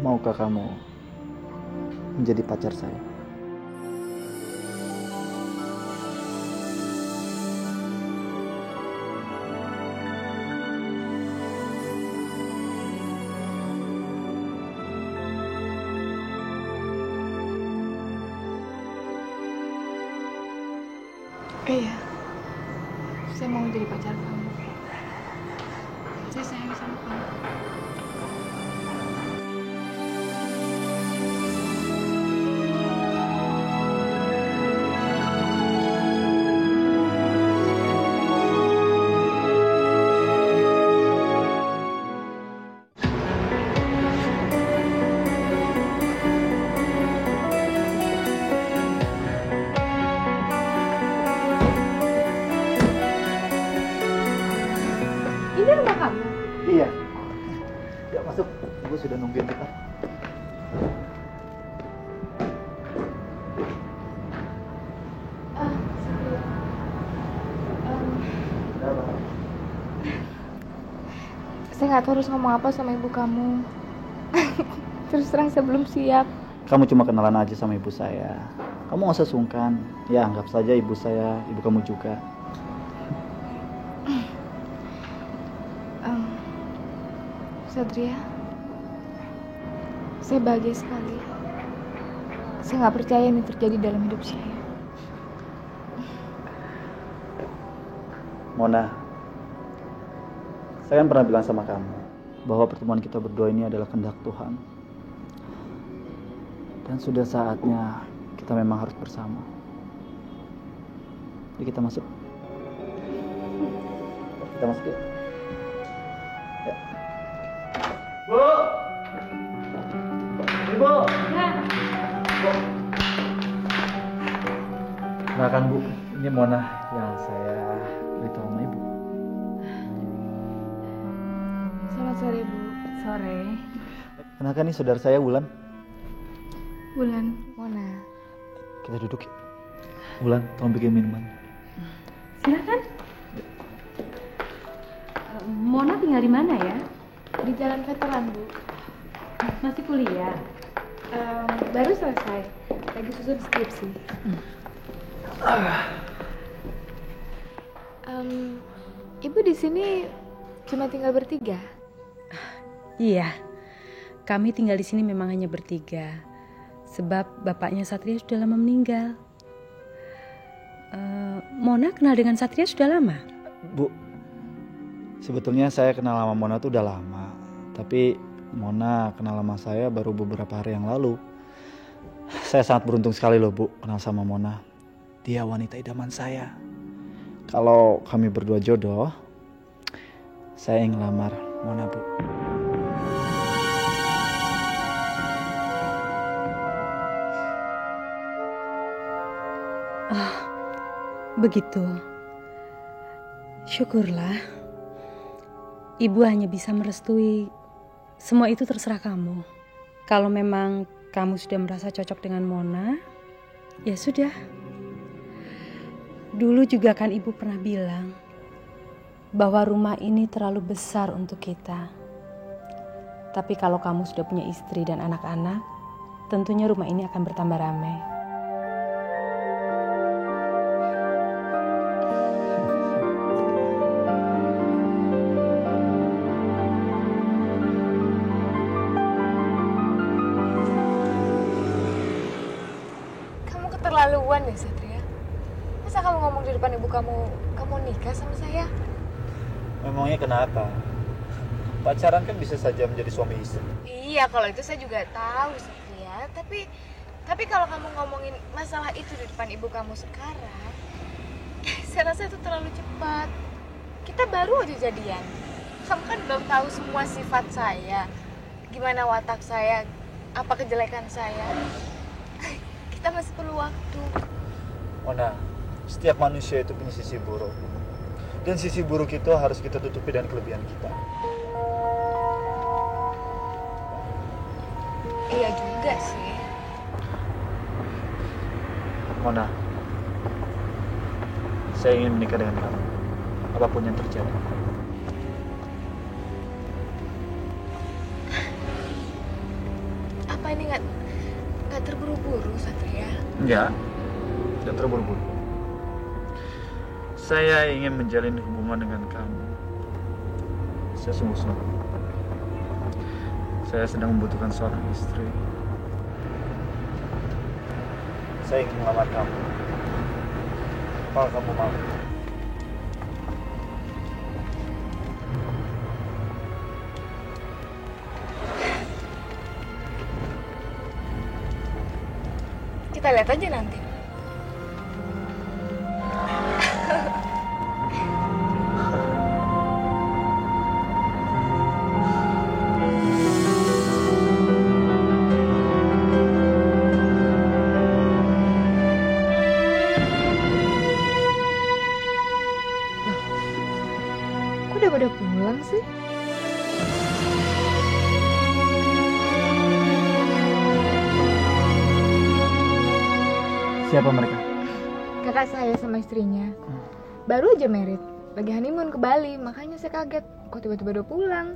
Maukah kamu menjadi pacar saya? Iya, saya mau jadi pacar kamu. Saya sayang sama kamu. Ini rumah kamu? Iya. Ya masuk, Ibu sudah nungguin kita. Satria. Saya nggak tahu harus ngomong apa sama ibu kamu. Terus terang saya belum siap. Kamu cuma kenalan aja sama ibu saya. Kamu nggak usah sungkan. Ya anggap saja ibu saya, ibu kamu juga. Satria, saya bahagia sekali. Saya nggak percaya ini terjadi dalam hidup saya. Mona, saya kan pernah bilang sama kamu bahwa pertemuan kita berdua ini adalah kehendak Tuhan. Dan sudah saatnya kita memang harus bersama. Jadi kita masuk. Kita masuk ya. Ya. Bu! Ibu! Ya. Bu. Kenalkan Bu, ini Mona yang saya beritahu sama Ibu. Selamat sore, Bu. Sore. Kenalkan ini saudara saya Wulan. Bulan. Mona. Kita duduk ya. Wulan, tolong bikin minuman. Silakan. Mona tinggal di mana ya? Di Jalan Veteran, Bu. Masih kuliah? Baru selesai. Lagi susun skripsi. Ibu di sini cuma tinggal bertiga? Iya. Kami tinggal di sini memang hanya bertiga. Sebab bapaknya Satria sudah lama meninggal. Mona kenal dengan Satria sudah lama? Bu, sebetulnya saya kenal sama Mona tuh udah lama. Tapi Mona kenal sama saya baru beberapa hari yang lalu. Saya sangat beruntung sekali loh Bu kenal sama Mona. Dia wanita idaman saya. Kalau kami berdua jodoh, saya ingin lamar Mona Bu. Begitu. Syukurlah. Ibu hanya bisa merestui. Semua itu terserah kamu. Kalau memang kamu sudah merasa cocok dengan Mona, ya sudah. Dulu juga kan ibu pernah bilang bahwa rumah ini terlalu besar untuk kita. Tapi kalau kamu sudah punya istri dan anak-anak, tentunya rumah ini akan bertambah ramai. Keterlaluan ya Satria. Masa kamu ngomong di depan ibu kamu nikah sama saya? Memangnya kenapa? Pacaran kan bisa saja menjadi suami istri. Iya, kalau itu saya juga tahu Satria. Tapi kalau kamu ngomongin masalah itu di depan ibu kamu sekarang, saya rasa itu terlalu cepat. Kita baru aja jadian. Kamu kan belum tahu semua sifat saya. Gimana watak saya, apa kejelekan saya. Kita masih perlu waktu. Mona, setiap manusia itu punya sisi buruk. Dan sisi buruk itu harus kita tutupi dengan kelebihan kita. Iya juga sih. Mona, saya ingin menikah dengan kamu. Apapun yang terjadi. ini nggak terburu-buru, Satria? Enggak terburu-buru. Saya ingin menjalin hubungan dengan kamu. Saya sungguh-sungguh. Saya sedang membutuhkan seorang istri. Saya ingin melamar kamu. Kalau kamu mau. Kita lihat aja nanti. Kok udah pada pulang sih? Siapa mereka? Kakak saya sama istrinya. Baru aja married. Lagi honeymoon ke Bali, makanya saya kaget. Kok tiba-tiba udah pulang?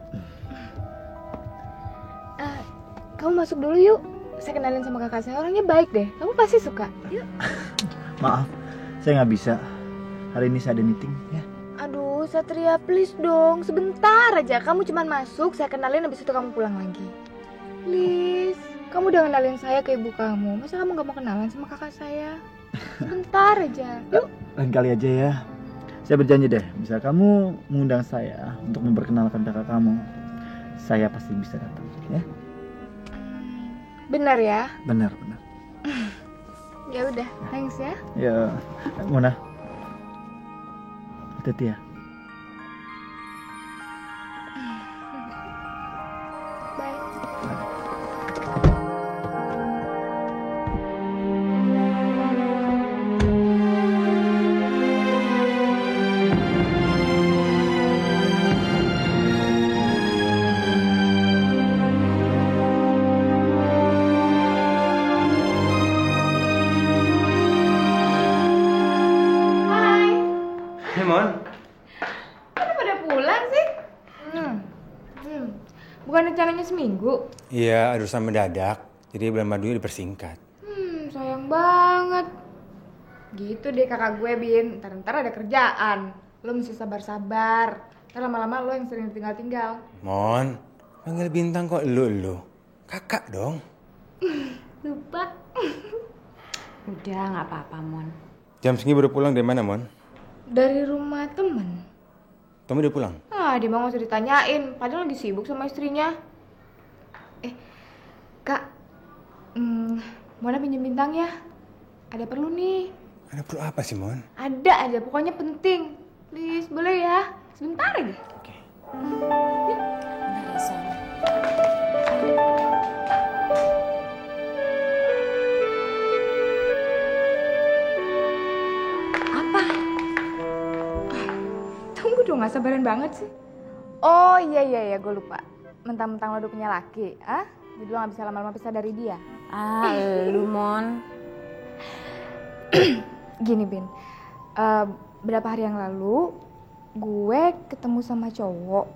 Kamu masuk dulu yuk. Saya kenalin sama kakak saya, orangnya baik deh. Kamu pasti suka. Yuk. Maaf, saya nggak bisa. Hari ini saya ada meeting ya. Aduh, Satria please dong. Sebentar aja. Kamu cuman masuk, saya kenalin, habis itu kamu pulang lagi. Please. Kamu udah kenalin saya ke ibu kamu. Masa kamu gak mau kenalan sama kakak saya? Sebentar aja. Yuk. Lain kali aja ya. Saya berjanji deh, bisa kamu mengundang saya untuk memperkenalkan kakak kamu, saya pasti bisa datang ya. Benar ya? Benar. Ya udah, thanks ya. Ya, Mona. Hati-hati ya. Bye. Hey Mon, Kok pada pulang sih? Bukan rencananya seminggu? iya ada urusan mendadak, jadi bulan madunya dipersingkat. Sayang banget. Gitu deh kakak gue, Bin. Ntar ada kerjaan. Lo mesti sabar-sabar. Ntar lama-lama lo yang sering tinggal-tinggal. Mon, panggil bintang kok lu. Kakak dong. Lupa. Udah nggak apa-apa, Mon. Jam segini baru pulang dari mana Mon? Dari rumah temen. Tommy udah pulang? Dia mah gak usah ditanyain. Padahal lagi sibuk sama istrinya. Kak. Mona pinjem bintang ya. Ada perlu nih. Ada perlu apa sih Mon? Ada aja, pokoknya penting. Please, boleh ya? Sebentar aja. Oke. Bentar ya, Son. Apa? Tunggu dong, gak sabaran banget sih. Oh iya, gue lupa. Mentang-mentang lo udah punya laki, jadi lo gak bisa lama-lama pisah dari dia. Lu, Mon. Gini, Bin. Berapa hari yang lalu, gue ketemu sama cowok.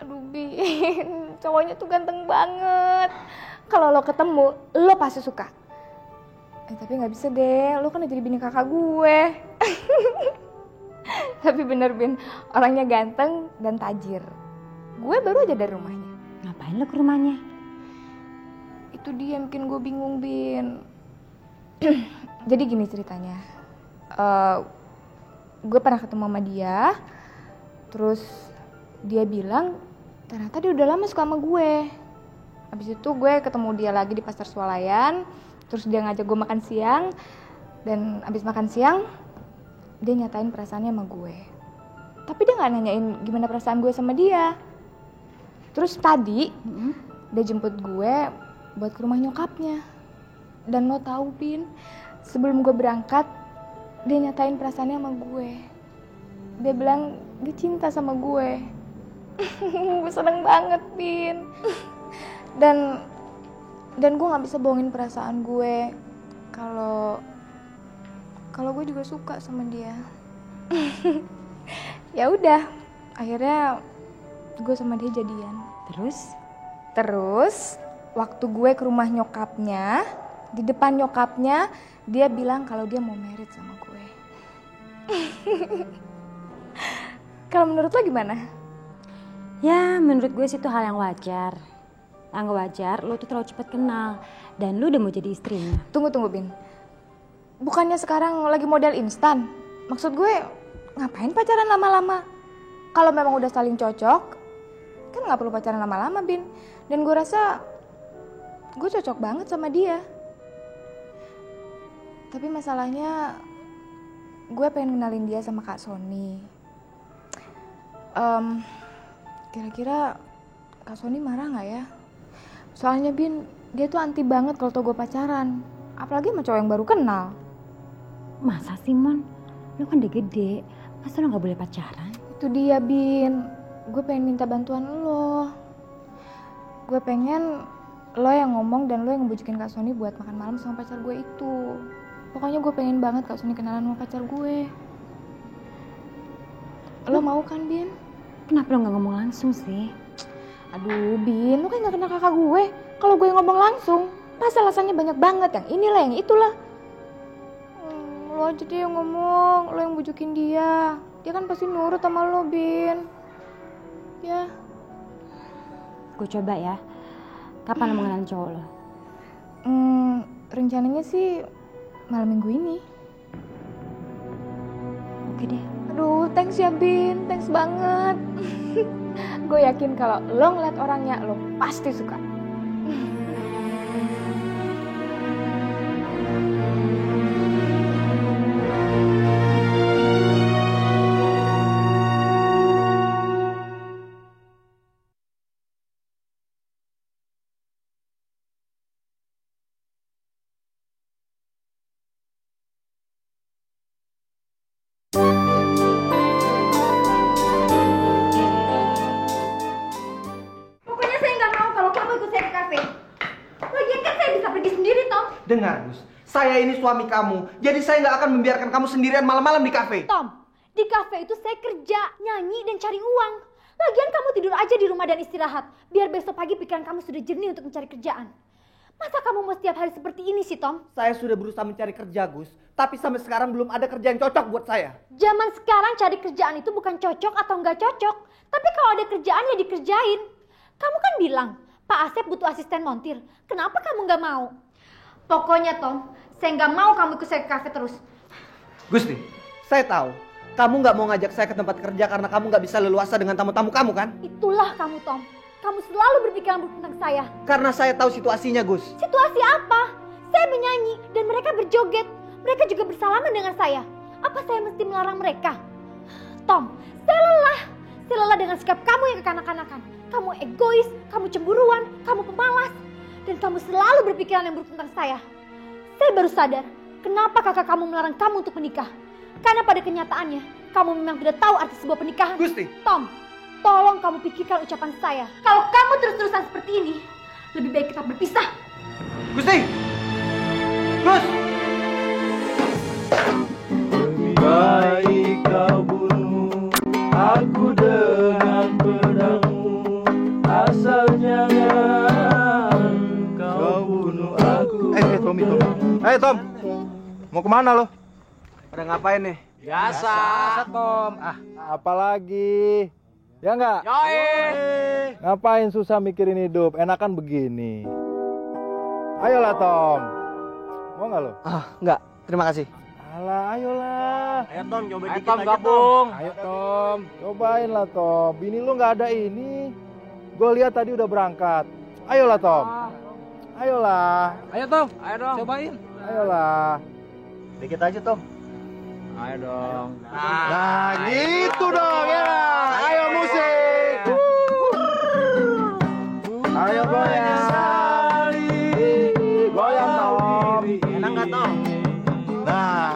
Aduh, Bin. Cowoknya tuh ganteng banget. Kalau lo ketemu, lo pasti suka. Tapi gak bisa deh, lo kan udah jadi bini kakak gue. Tapi bener, Bin, orangnya ganteng dan tajir. Gue baru aja dari rumahnya. Ngapain lo ke rumahnya? Itu dia yang bikin gue bingung, Bin. Jadi gini ceritanya. Gue pernah ketemu sama dia. Terus dia bilang ternyata dia udah lama suka sama gue. Habis itu gue ketemu dia lagi di pasar Swalayan. Terus dia ngajak gue makan siang. Dan abis makan siang dia nyatain perasaannya sama gue. Tapi dia gak nanyain gimana perasaan gue sama dia. Terus tadi dia jemput gue buat ke rumah nyokapnya. Dan lo tahu, Bin, sebelum gue berangkat dia nyatain perasaannya sama gue. Dia bilang dia cinta sama gue. Gue seneng banget, Bin. Dan gue gak bisa bohongin perasaan gue kalau gue juga suka sama dia. Ya udah, akhirnya gue sama dia jadian. Terus? Terus waktu gue ke rumah nyokapnya, di depan nyokapnya dia bilang kalau dia mau married sama gue. Kalau menurut lo gimana? Ya menurut gue sih itu hal yang wajar. Yang wajar lo tuh terlalu cepat kenal dan lo udah mau jadi istrinya. Tunggu Bin. Bukannya sekarang lagi model instan? Maksud gue ngapain pacaran lama-lama? Kalau memang udah saling cocok, kan nggak perlu pacaran lama-lama, Bin. Dan gue rasa gue cocok banget sama dia. Tapi masalahnya gue pengen kenalin dia sama Kak Sony. Kira-kira Kak Sony marah nggak ya? Soalnya Bin, dia tuh anti banget kalau tau gue pacaran. Apalagi sama cowok yang baru kenal. Masa sih Mon? Lo kan udah gede, masa lo gak boleh pacaran? Itu dia Bin, gue pengen minta bantuan lo. Gue pengen lo yang ngomong dan lo yang ngebujukin Kak Sony buat makan malam sama pacar gue itu. Pokoknya gue pengen banget Kak Sony kenalan sama pacar gue. Lo mau kan Bin? Kenapa lo gak ngomong langsung sih? Aduh Bin, lo kan gak kenal kakak gue. Kalau gue ngomong langsung, pasti alasannya banyak banget. Yang inilah, yang itulah. Lo aja deh yang ngomong, lo yang bujukin dia. Dia kan pasti nurut sama lo, Bin. Ya. Gue coba ya. Kapan lo mengenal cowok lo? Rencananya sih malam minggu ini. Oke deh. Aduh, thanks ya Bin, thanks banget. Gue yakin kalau lo ngeliat orangnya, lo pasti suka. Dengar, Gus. Saya ini suami kamu. Jadi saya nggak akan membiarkan kamu sendirian malam-malam di kafe. Tom, di kafe itu saya kerja, nyanyi, dan cari uang. Lagian kamu tidur aja di rumah dan istirahat. Biar besok pagi pikiran kamu sudah jernih untuk mencari kerjaan. Masa kamu mau setiap hari seperti ini sih, Tom? Saya sudah berusaha mencari kerja, Gus. Tapi sampai sekarang belum ada kerja yang cocok buat saya. Zaman sekarang cari kerjaan itu bukan cocok atau nggak cocok. Tapi kalau ada kerjaan ya dikerjain. Kamu kan bilang, Pak Asep butuh asisten montir. Kenapa kamu nggak mau? Pokoknya Tom, saya nggak mau kamu ikut saya ke kafe terus. Gusti, saya tahu kamu nggak mau ngajak saya ke tempat kerja karena kamu nggak bisa leluasa dengan tamu-tamu kamu kan? Itulah kamu Tom. Kamu selalu berpikiran buruk tentang saya. Karena saya tahu situasinya, Gus. Situasi apa? Saya menyanyi dan mereka berjoget. Mereka juga bersalaman dengan saya. Apa saya mesti melarang mereka? Tom, saya lelah. Saya lelah dengan sikap kamu yang kekanak-kanakan. Kamu egois, kamu cemburuan, kamu pemalas. Dan kamu selalu berpikiran yang buruk tentang saya. Saya baru sadar, kenapa kakak kamu melarang kamu untuk menikah. Karena pada kenyataannya, kamu memang tidak tahu arti sebuah pernikahan. Gusti. Tom, tolong kamu pikirkan ucapan saya. Kalau kamu terus-terusan seperti ini, lebih baik kita berpisah. Gusti! Gus! Lebih baik kau bunuh aku dengan pedangmu. Asal jangan kau bunuh aku. Tommy. Tom, mau kemana lo? Pada ngapain nih? Biasa Tom. Apalagi? Ya enggak? Yoi! Ngapain susah mikirin hidup? Enakan begini. Ayolah Tom. Mau nggak lo? Enggak. Terima kasih. Alah, ayolah. Ayo Tom, coba Ayo dikit Tom, aja gabung. Ayo Tom, cobain lah Tom. Bini lu nggak ada ini. Gue lihat tadi udah berangkat. Ayolah Tom. Ayolah. Ayo Tom, ayo dong. Cobain. Ayolah. Dikit aja, Tom. Ayo dong. Nah, gitu dong ya. Ayo musik. Ayo goyang. Goyang Tom. Enak nggak, Tom? Nah,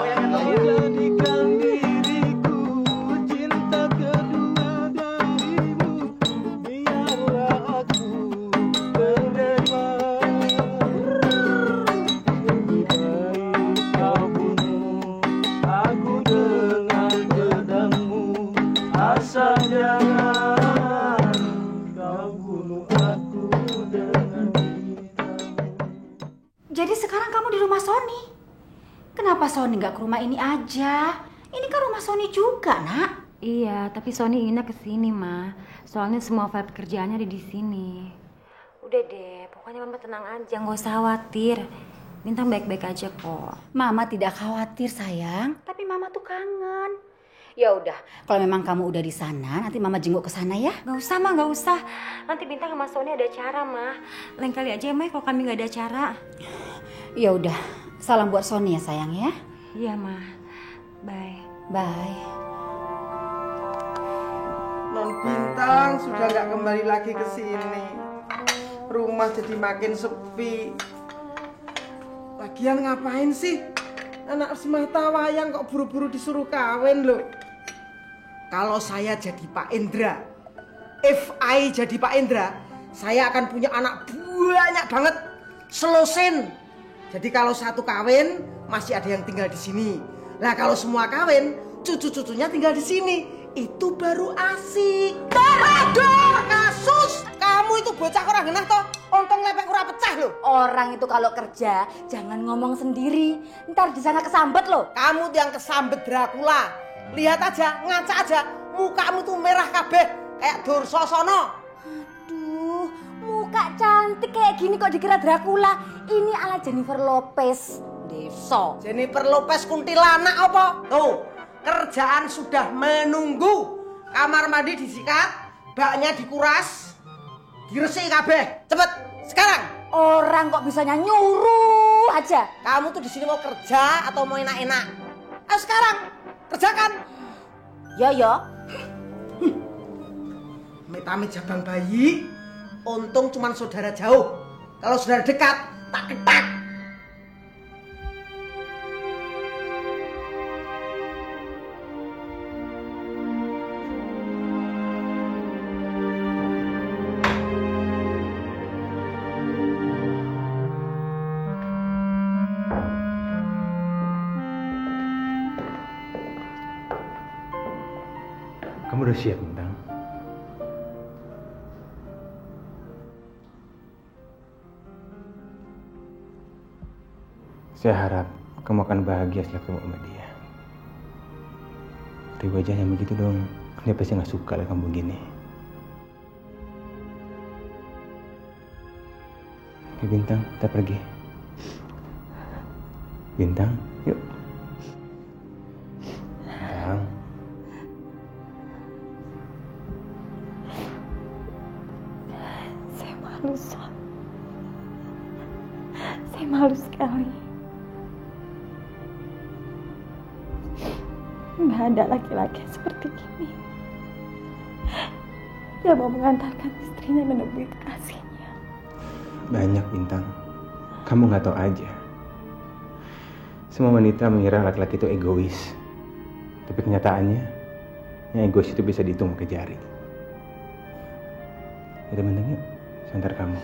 Jadikan diriku cinta kedua darimu. Biarlah aku terima. Lebih baik kau bunuh aku dengan pedangmu. rumah Sony. Kenapa Sony nggak ke rumah ini aja? Ini kan rumah Sony juga, Nak. Iya, tapi Sony inginnya ke sini, Ma. Soalnya semua file pekerjaannya ada di sini. Udah deh, pokoknya Mama tenang aja, nggak usah khawatir. Bintang baik-baik aja kok. Mama tidak khawatir, sayang. Tapi Mama tuh kangen. Ya udah, kalau memang kamu udah di sana, nanti Mama jenguk ke sana ya. Gak usah, Ma, gak usah. Nanti Bintang sama Sony ada acara, Ma. Lain kali aja, Ma, kalau kami gak ada acara. Ya udah, salam buat Sony ya, sayang ya. Iya, Ma. Bye. Bye. Non Bintang sudah nggak kembali lagi ke sini. Rumah jadi makin sepi. Lagian ngapain sih? Anak semata wayang kok buru-buru disuruh kawin loh. Kalau saya jadi Pak Indra, if I jadi Pak Indra, saya akan punya anak banyak banget, selosin. Jadi kalau satu kawin, masih ada yang tinggal di sini. Nah kalau semua kawin, cucu-cucunya tinggal di sini. Itu baru asik. Aduh, kasus. Kamu itu bocah kurang genah toh. Untung lepek kurang pecah loh. Orang itu kalau kerja jangan ngomong sendiri. Ntar di sana kesambet loh. Kamu yang kesambet Dracula. Lihat aja, ngaca aja. Mukamu tuh merah kabeh kayak Dursosono. Aduh, muka cantik kayak gini kok dikira Dracula. Ini ala Jennifer Lopez. Deso. Jennifer Lopez kuntilanak apa? Tuh, kerjaan sudah menunggu. Kamar mandi disikat, baknya dikuras, diresik kabeh. Cepet, sekarang. Orang kok bisanya nyuruh aja. Kamu tuh di sini mau kerja atau mau enak-enak? Ayo sekarang, kerjakan. Ya. Amit-amit jabang bayi. Untung cuman saudara jauh. Kalau saudara dekat, tak ketak. Kamu udah siap, Bintang? Saya harap kamu akan bahagia setelah ketemu sama dia. Dari wajahnya begitu dong, dia pasti nggak suka lah kamu begini. Oke Bintang, kita pergi. Bintang, yuk. Bintang. Saya malu, Son. Saya malu sekali. Nggak ada laki-laki seperti ini. Dia mau mengantarkan istrinya menemui kekasihnya. Banyak Bintang. Kamu nggak tahu aja. Semua wanita mengira laki-laki itu egois. Tapi kenyataannya, yang egois itu bisa dihitung pakai jari. Kita Bintang yuk, saya antar kamu.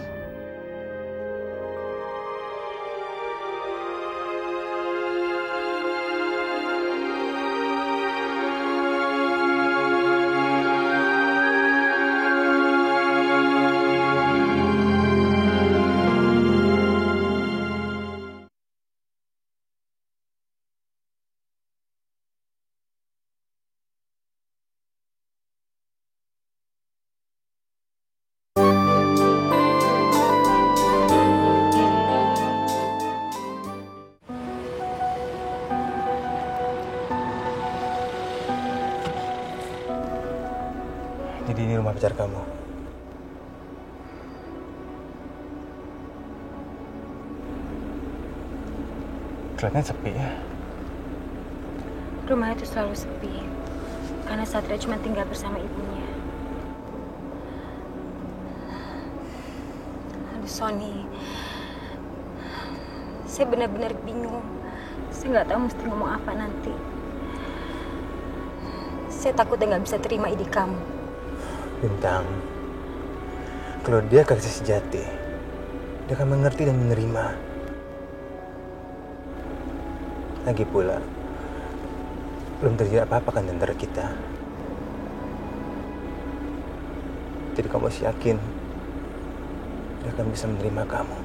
Jadi ini rumah pacar kamu. Kelihatannya sepi ya. Rumah itu selalu sepi. Karena Satria cuma tinggal bersama ibunya. Aduh Sony. Saya benar-benar bingung. Saya nggak tahu mesti ngomong apa nanti. Saya takut dia nggak bisa terima ide kamu. Bintang, kalau dia kasih sejati, dia akan mengerti dan menerima. Lagi pula, belum terjadi apa-apa kan antara kita. Jadi kamu masih yakin dia akan bisa menerima kamu?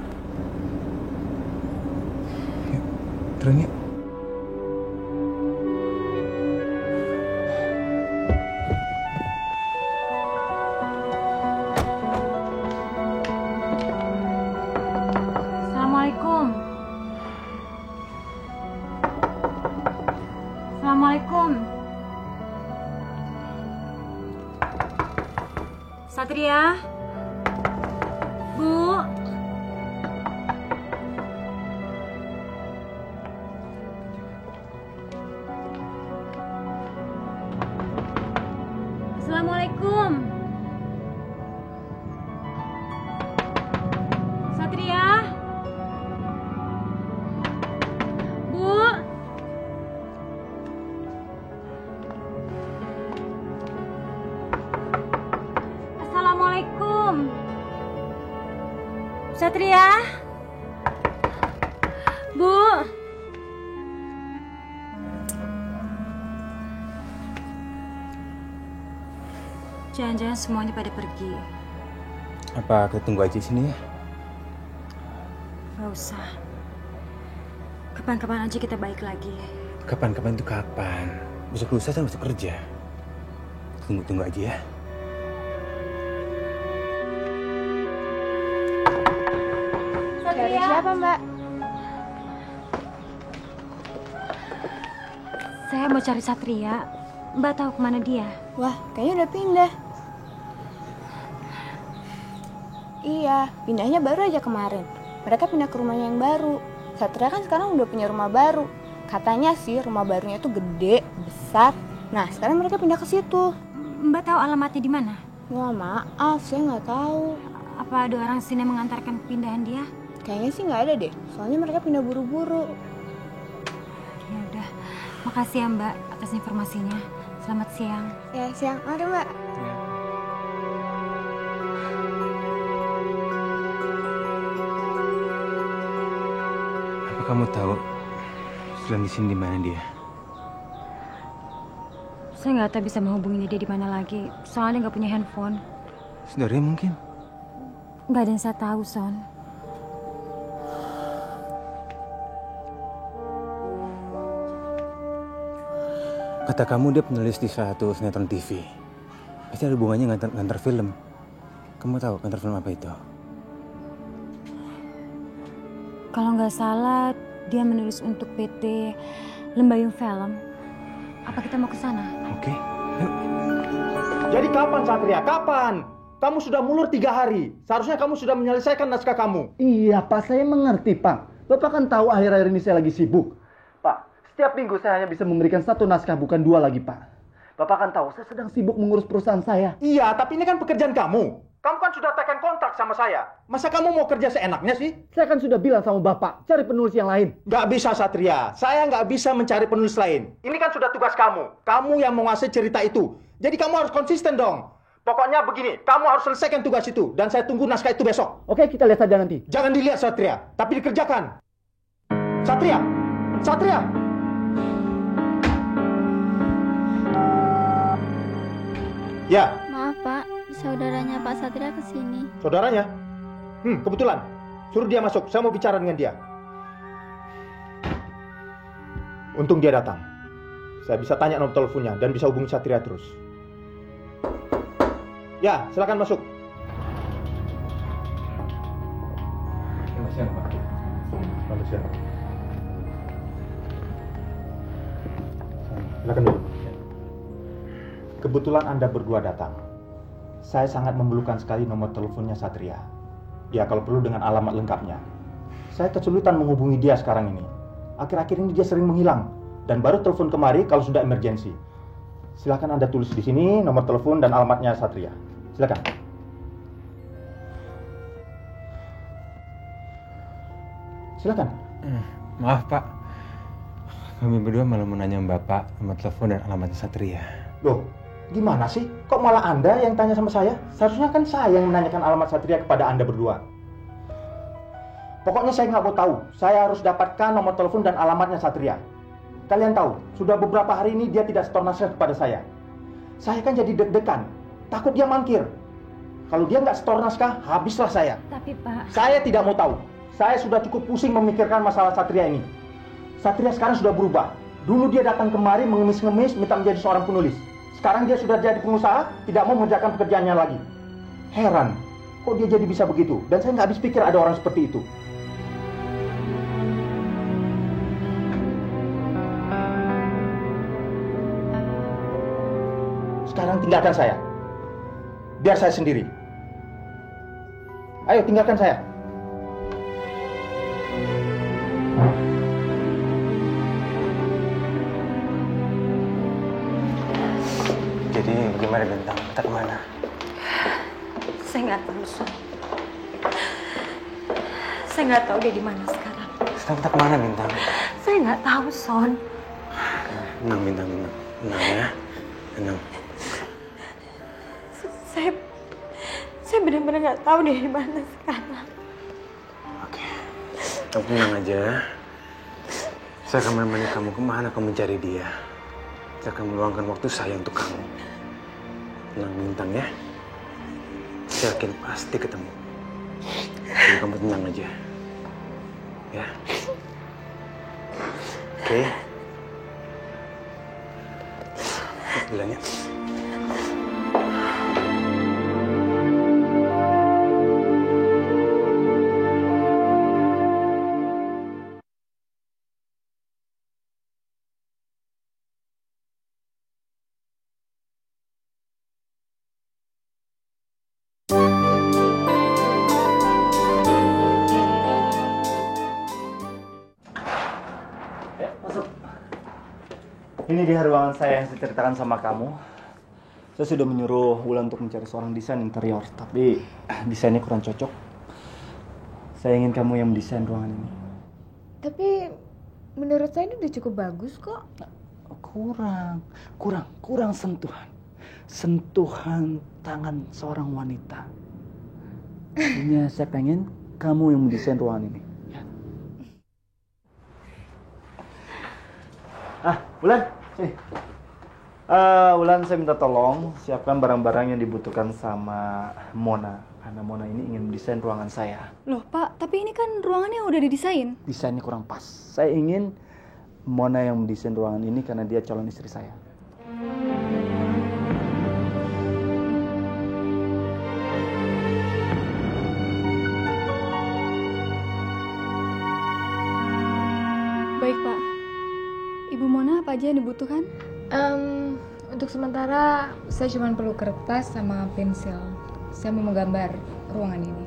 Turun yuk. Assalamualaikum. Assalamualaikum. Satria? Bu? Assalamualaikum. Satria? Bu? Assalamualaikum. Satria? Bu? Jangan-jangan semuanya pada pergi. Apa kita tunggu aja di sini ya? Gak usah. Kapan-kapan aja kita balik lagi. Kapan-kapan itu kapan? Besok lusa saya masuk kerja. Tunggu-tunggu aja ya. Dari siapa, Mbak? Saya mau cari Satria. Mbak tahu kemana dia? Wah, kayaknya udah pindah. Iya, pindahnya baru aja kemarin. Mereka pindah ke rumahnya yang baru. Satria kan sekarang udah punya rumah baru. Katanya sih rumah barunya tuh gede, besar. Nah, sekarang mereka pindah ke situ. Mbak tahu alamatnya di mana? Wah, maaf, saya nggak tahu. Apa ada orang sini mengantarkan pindahan dia? Kayaknya sih nggak ada deh. Soalnya mereka pindah buru-buru. Ya udah, makasih ya Mbak atas informasinya. Selamat siang. Ya, siang. Mari, Mbak. Apa kamu tahu sedang di sini di mana dia? Saya nggak tahu bisa menghubungi dia di mana lagi. Soalnya nggak punya handphone. Saudaranya mungkin? Nggak ada yang saya tahu, Son. Kata kamu dia penulis di suatu sinetron TV. Pasti ada hubungannya ngantar film. Kamu tahu ngantar film apa itu? Kalau nggak salah, dia menulis untuk PT Lembayung Film. Apa kita mau ke sana? Oke, yuk. Jadi kapan Satria? Kapan? Kamu sudah mulur 3 hari. Seharusnya kamu sudah menyelesaikan naskah kamu. Iya Pak, saya mengerti Pak. Bapak kan tahu akhir-akhir ini saya lagi sibuk. Pak, setiap minggu saya hanya bisa memberikan 1 naskah, bukan 2 lagi Pak. Bapak kan tahu saya sedang sibuk mengurus perusahaan saya. Iya, tapi ini kan pekerjaan kamu. Kamu kan sudah tekan kontrak sama saya. Masa kamu mau kerja seenaknya sih? Saya kan sudah bilang sama Bapak, cari penulis yang lain. Nggak bisa Satria, saya nggak bisa mencari penulis lain. Ini kan sudah tugas kamu. Kamu yang menguasai cerita itu. Jadi kamu harus konsisten dong. Pokoknya begini, kamu harus selesaikan tugas itu. Dan saya tunggu naskah itu besok. Oke, kita lihat saja nanti. Jangan dilihat Satria, tapi dikerjakan. Satria! Satria! Ya. Maaf Pak, saudaranya Pak Satria kesini. Saudaranya? Kebetulan. Suruh dia masuk, saya mau bicara dengan dia. Untung dia datang. Saya bisa tanya nomor teleponnya dan bisa hubungi Satria terus. Ya, silakan masuk. Selamat siang, Pak. Selamat siang. Silakan dulu. Kebetulan Anda berdua datang. Saya sangat memerlukan sekali nomor teleponnya Satria. Ya, kalau perlu dengan alamat lengkapnya. Saya kesulitan menghubungi dia sekarang ini. Akhir-akhir ini dia sering menghilang. Dan baru telepon kemari kalau sudah emergensi. Silakan Anda tulis di sini nomor telepon dan alamatnya Satria. Silakan. Silakan. Maaf Pak, kami berdua malah menanya Bapak nomor telepon dan alamatnya Satria. Loh, gimana sih? Kok malah Anda yang tanya sama saya? Seharusnya kan saya yang menanyakan alamat Satria kepada Anda berdua. Pokoknya saya nggak mau tahu. Saya harus dapatkan nomor telepon dan alamatnya Satria. Kalian tahu, sudah beberapa hari ini dia tidak setor naskah kepada saya. Saya kan jadi deg-degan. Takut dia mangkir. Kalau dia nggak setor naskah, habislah saya. Tapi Pak... Saya tidak mau tahu. Saya sudah cukup pusing memikirkan masalah Satria ini. Satria sekarang sudah berubah. Dulu dia datang kemari mengemis-ngemis minta menjadi seorang penulis. Sekarang dia sudah jadi pengusaha, tidak mau mengerjakan pekerjaannya lagi. Heran, kok dia jadi bisa begitu? Dan saya nggak habis pikir ada orang seperti itu. Sekarang tinggalkan saya. Biar saya sendiri. Ayo tinggalkan saya. Jadi gimana Bintang? Kita kemana? Saya nggak tahu, Son. Saya nggak tahu dia di mana sekarang. Sekarang kita kemana Bintang? Saya nggak tahu, Son. Tenang Bintang, tenang. Tenang ya. Tenang. Saya benar-benar nggak tahu dia di mana sekarang. Oke. Kamu tenang aja. Saya akan menemani kamu kemana kamu mencari dia. Saya akan meluangkan waktu saya untuk kamu. Tenang Bintang ya. Saya yakin pasti ketemu. Jadi kamu tenang aja. Ya. Oke. Bilang ya. Ini dia ruangan saya yang saya ceritakan sama kamu. Saya sudah menyuruh Wulan untuk mencari seorang desain interior, tapi desainnya kurang cocok. Saya ingin kamu yang mendesain ruangan ini. Tapi menurut saya ini udah cukup bagus kok. Kurang sentuhan. Sentuhan tangan seorang wanita. Ini saya pengen kamu yang mendesain ruangan ini. Wulan, sini. Wulan, saya minta tolong siapkan barang-barang yang dibutuhkan sama Mona. Karena Mona ini ingin mendesain ruangan saya. Loh Pak, tapi ini kan ruangannya udah didesain. Desainnya kurang pas. Saya ingin Mona yang mendesain ruangan ini karena dia calon istri saya. Baik Pak. Ibu Mona apa aja yang dibutuhkan? Untuk sementara saya cuma perlu kertas sama pensil. Saya mau menggambar ruangan ini.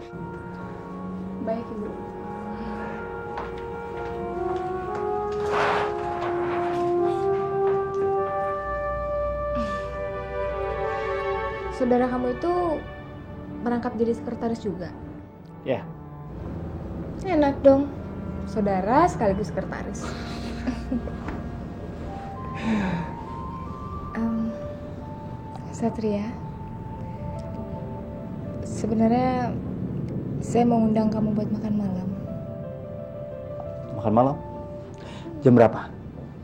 Baik Ibu. Saudara kamu itu merangkap jadi sekretaris juga? Ya. Enak dong. Saudara sekaligus sekretaris. Satria, sebenarnya saya mau undang kamu buat makan malam. Makan malam? Jam berapa?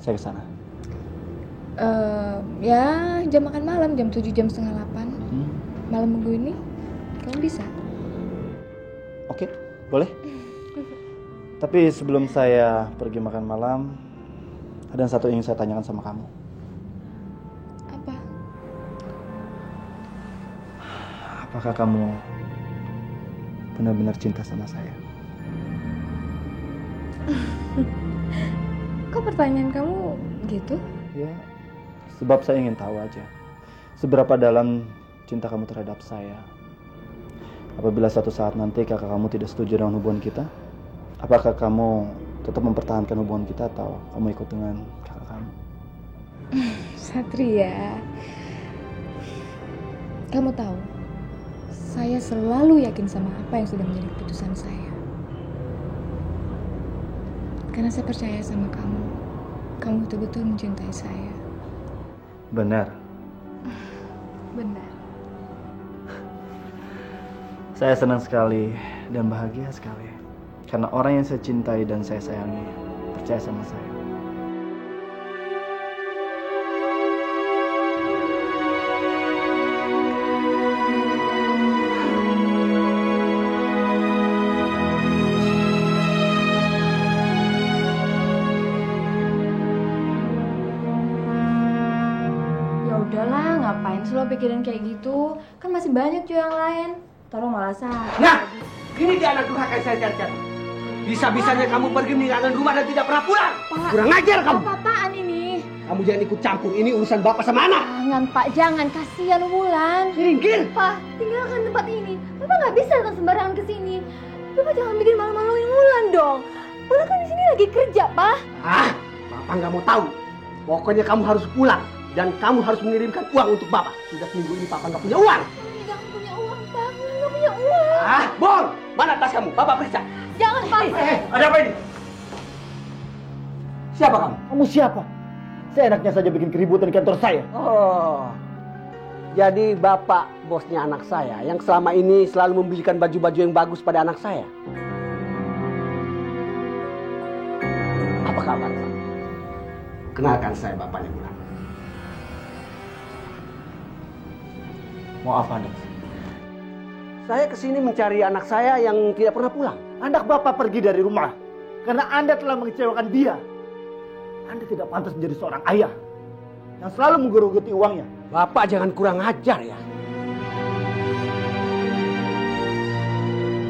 Saya ke sana. Ya jam makan malam, jam 7, jam setengah 8. Malam minggu ini, kamu bisa? Oke, boleh. Tapi sebelum saya pergi makan malam, ada satu yang ingin saya tanyakan sama kamu. Apa? Apakah kamu benar-benar cinta sama saya? Kok pertanyaan kamu gitu? Ya, sebab saya ingin tahu aja seberapa dalam cinta kamu terhadap saya. Apabila suatu saat nanti kakak kamu tidak setuju dengan hubungan kita, apakah kamu tetap mempertahankan hubungan kita atau kamu ikut dengan kakak kamu? Satria, kamu tahu, saya selalu yakin sama apa yang sudah menjadi keputusan saya. Karena saya percaya sama kamu. Kamu betul-betul mencintai saya. Benar. Benar. Saya senang sekali dan bahagia sekali karena orang yang saya cintai dan saya sayangi percaya sama saya. ngapain sih lo pikirin kayak gitu? Kan masih banyak cuy yang lain. Tolong malah sakit. Nah, ini dia anak durhaka yang saya cari-cari. Bisa-bisanya kamu pergi meninggalkan rumah dan tidak pernah pulang. Kurang ajar kamu. Apa-apaan ini? Kamu jangan ikut campur, ini urusan bapak sama anak. Jangan Pak, jangan. Kasihan Wulan. Minggir. Pak, tinggalkan tempat ini. Bapak nggak bisa datang sembarangan ke sini. Bapak jangan bikin malu-maluin Wulan dong. Wulan kan di sini lagi kerja, Pak. Ah, bapak nggak mau tahu. Pokoknya kamu harus pulang dan kamu harus mengirimkan uang untuk bapak. Sudah seminggu ini papa nggak punya uang. Nggak punya uang, Pak. Wulan nggak punya uang. Ah, Bol, mana tas kamu? Bapak periksa. Jangan, Pak. Ada apa ini? Siapa kamu? Kamu siapa? Saya enaknya saja bikin keributan di kantor saya. Oh, jadi bapak bosnya anak saya yang selama ini selalu membelikan baju-baju yang bagus pada anak saya. Apa kabar, Pak? Kenalkan saya bapaknya Bulan. Mau apa, Anda? Saya kesini mencari anak saya yang tidak pernah pulang. Anak bapak pergi dari rumah karena Anda telah mengecewakan dia. Anda tidak pantas menjadi seorang ayah yang selalu menggerogoti uangnya. Bapak jangan kurang ajar ya.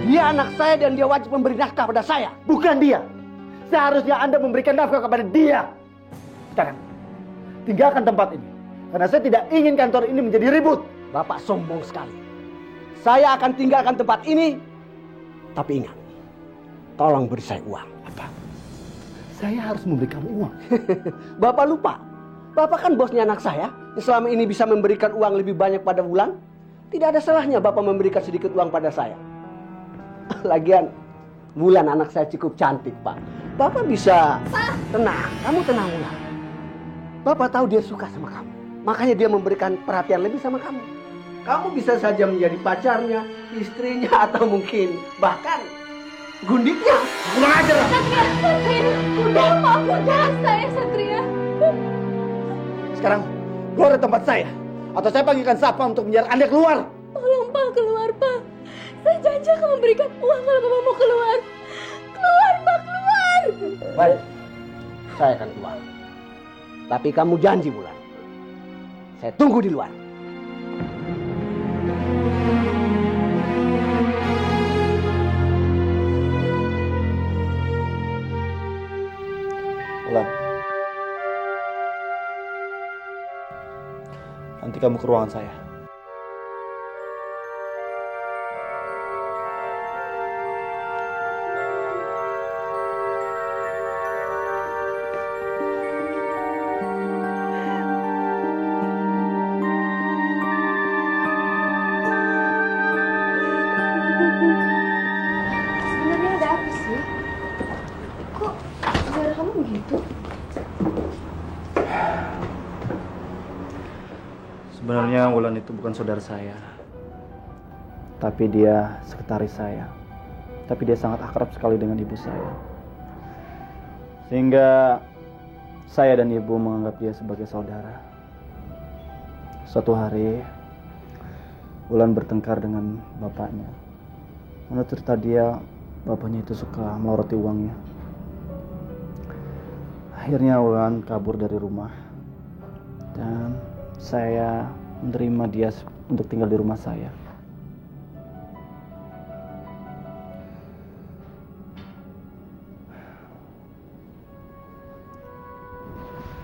Dia anak saya dan dia wajib memberi nafkah pada saya. Bukan dia. Seharusnya Anda memberikan nafkah kepada dia. Sekarang, tinggalkan tempat ini. Karena saya tidak ingin kantor ini menjadi ribut. Bapak sombong sekali. Saya akan tinggalkan tempat ini. Tapi ingat, tolong beri saya uang. Apa? Saya harus memberi kamu uang. Bapak lupa. Bapak kan bosnya anak saya. Yang selama ini bisa memberikan uang lebih banyak pada Wulan. Tidak ada salahnya Bapak memberikan sedikit uang pada saya. Lagian, Wulan anak saya cukup cantik, Pak. Bapak bisa tenang. Kamu tenang, Wulan. Bapak tahu dia suka sama kamu. Makanya dia memberikan perhatian lebih sama kamu. Kamu bisa saja menjadi pacarnya, istrinya, atau mungkin bahkan gundiknya. Kurang ajar. Satria, udah maafkan saya, Satria. Sekarang, keluar dari tempat saya. Atau saya panggilkan Sapa untuk menyeret Anda keluar. Tolong, Pak, keluar, Pak. Saya janji akan memberikan uang kalau Bapak mau keluar. Keluar, Pak, keluar. Baik, saya akan keluar. Tapi kamu janji, Wulan. Saya tunggu di luar. Wulan, nanti kamu ke ruangan saya. Sebenarnya ada apa sih? Kok suara kamu begitu? Sebenarnya Wulan itu bukan saudara saya. Tapi dia sekretaris saya. Tapi dia sangat akrab sekali dengan ibu saya. Sehingga saya dan ibu menganggap dia sebagai saudara. Suatu hari Wulan bertengkar dengan bapaknya. Menurut cerita dia, bapaknya itu suka meloroti uangnya. Akhirnya Wulan kabur dari rumah. Dan saya menerima dia untuk tinggal di rumah saya.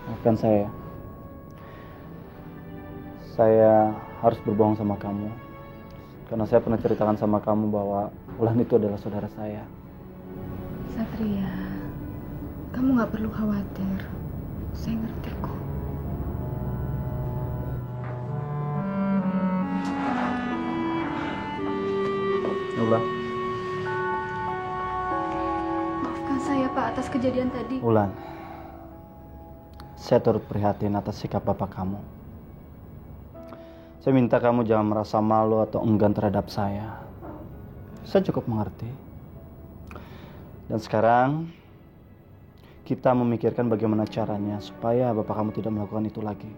Maafkan saya. Saya harus berbohong sama kamu. Karena saya pernah ceritakan sama kamu bahwa Wulan itu adalah saudara saya. Satria, kamu nggak perlu khawatir. Saya ngerti kok. Wulan. Maafkan saya, Pak, atas kejadian tadi. Wulan, saya turut prihatin atas sikap bapak kamu. Saya minta kamu jangan merasa malu atau enggan terhadap saya. Saya cukup mengerti. Dan sekarang kita memikirkan bagaimana caranya supaya bapak kamu tidak melakukan itu lagi.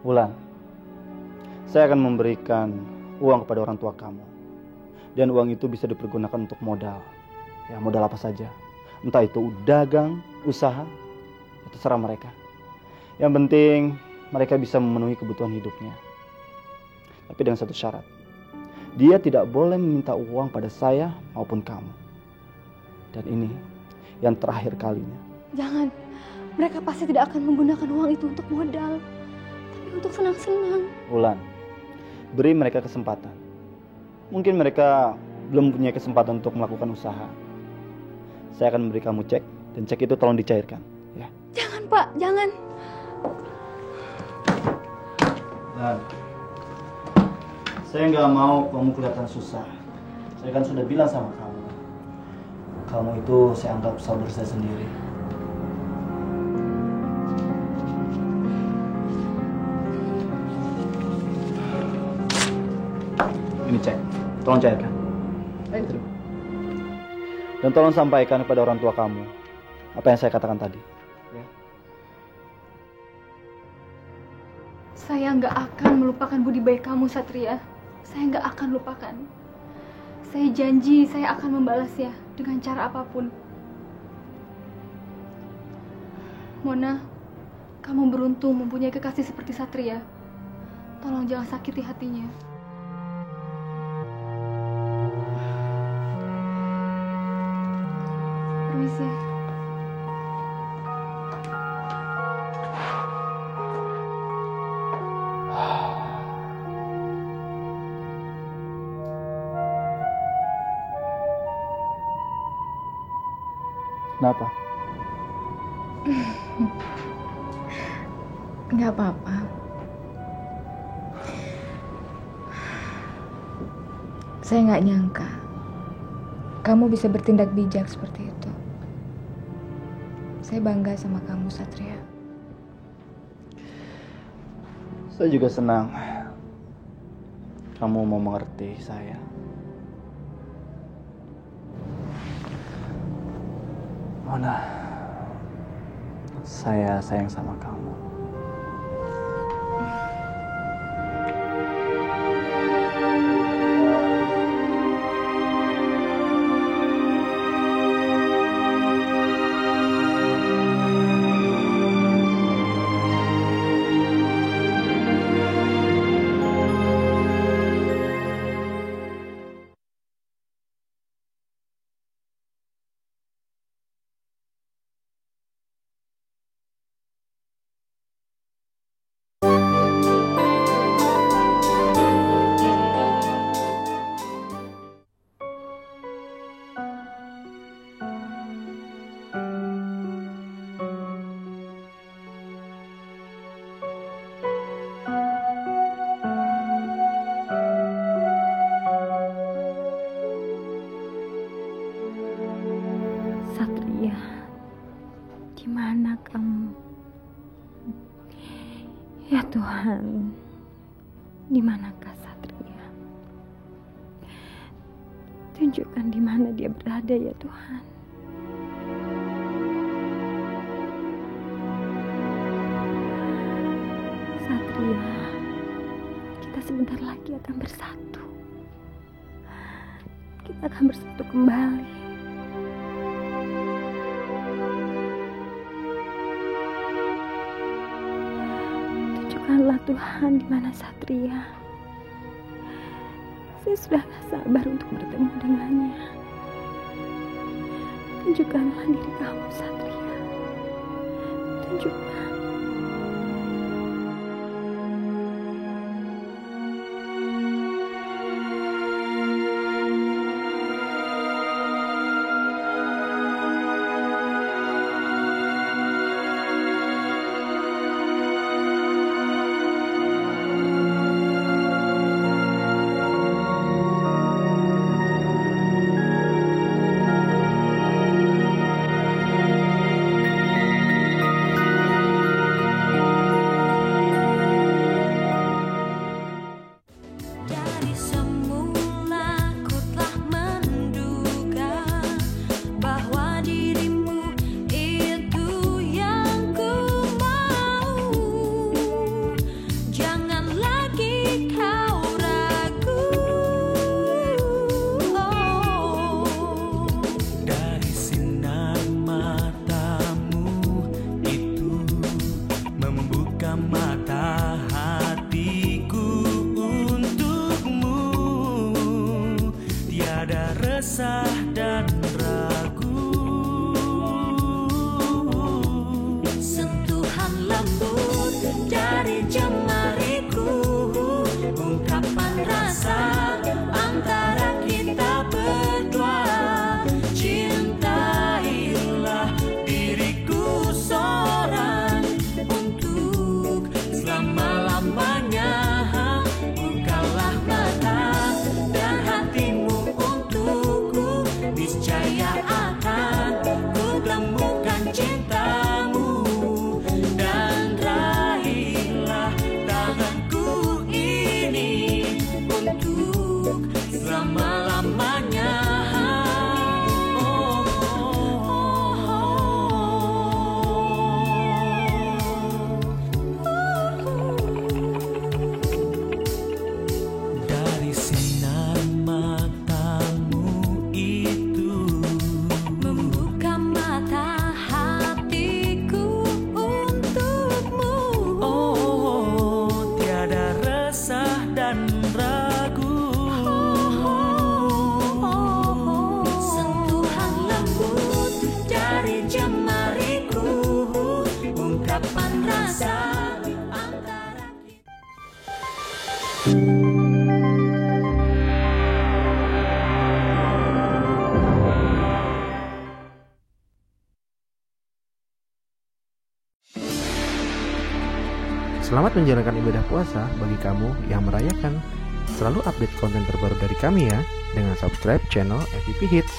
Wulan, saya akan memberikan uang kepada orang tua kamu. Dan uang itu bisa dipergunakan untuk modal. Ya, modal apa saja. Entah itu dagang, usaha, itu terserah mereka. Yang penting mereka bisa memenuhi kebutuhan hidupnya. Tapi dengan satu syarat. Dia tidak boleh meminta uang pada saya maupun kamu. Dan ini yang terakhir kalinya. Jangan. Mereka pasti tidak akan menggunakan uang itu untuk modal. Tapi untuk senang-senang. Wulan, beri mereka kesempatan. Mungkin mereka belum punya kesempatan untuk melakukan usaha. Saya akan memberi kamu cek. Dan cek itu tolong dicairkan. Ya. Jangan, Pak. Jangan. Dan saya nggak mau kamu kelihatan susah. Saya kan sudah bilang sama kamu. Kamu itu saya anggap saudara saya sendiri. Ini cek, tolong cairkan. Ayo terima. Dan tolong sampaikan kepada orang tua kamu apa yang saya katakan tadi. Ya. Saya nggak akan melupakan budi baik kamu, Satria. Saya nggak akan lupakan. Saya janji saya akan membalasnya dengan cara apapun. Mona, kamu beruntung mempunyai kekasih seperti Satria. Tolong jangan sakiti hatinya. Permisi. Kenapa? Nggak apa-apa. Saya nggak nyangka kamu bisa bertindak bijak seperti itu. Saya bangga sama kamu, Satria. Saya juga senang kamu mau mengerti saya. Mona, saya sayang sama kamu. Satria, di mana kamu? Ya Tuhan, di manakah Satria? Tunjukkan di mana dia berada ya Tuhan. Satria, kita sebentar lagi akan bersatu. Kita akan bersatu kembali. Tunjukkanlah Tuhan di mana Satria. Saya sudah gak sabar untuk bertemu dengannya. Tunjukkanlah diri kamu, Satria. Tunjukkan. resah dan ragu. Sentuhan lembut dari jemariku, ungkapan rasa antara kita berdua. Cintailah diriku seorang untuk selama-lamanya. Bukalah mata dan hatimu untukku, niscaya akan ku temukan cintamu. Dan raihlah tanganku ini untuk selama-lamanya. Dari sinar matamu itu Membuka mata hatiku untukmu. oh, tiada resah dan ragu. Sentuhan lembut dari jemariku, ungkapan rasa antara kita. Selamat menjalankan ibadah puasa bagi kamu yang merayakan. Selalu update konten terbaru dari kami ya, dengan subscribe channel FVP Hits.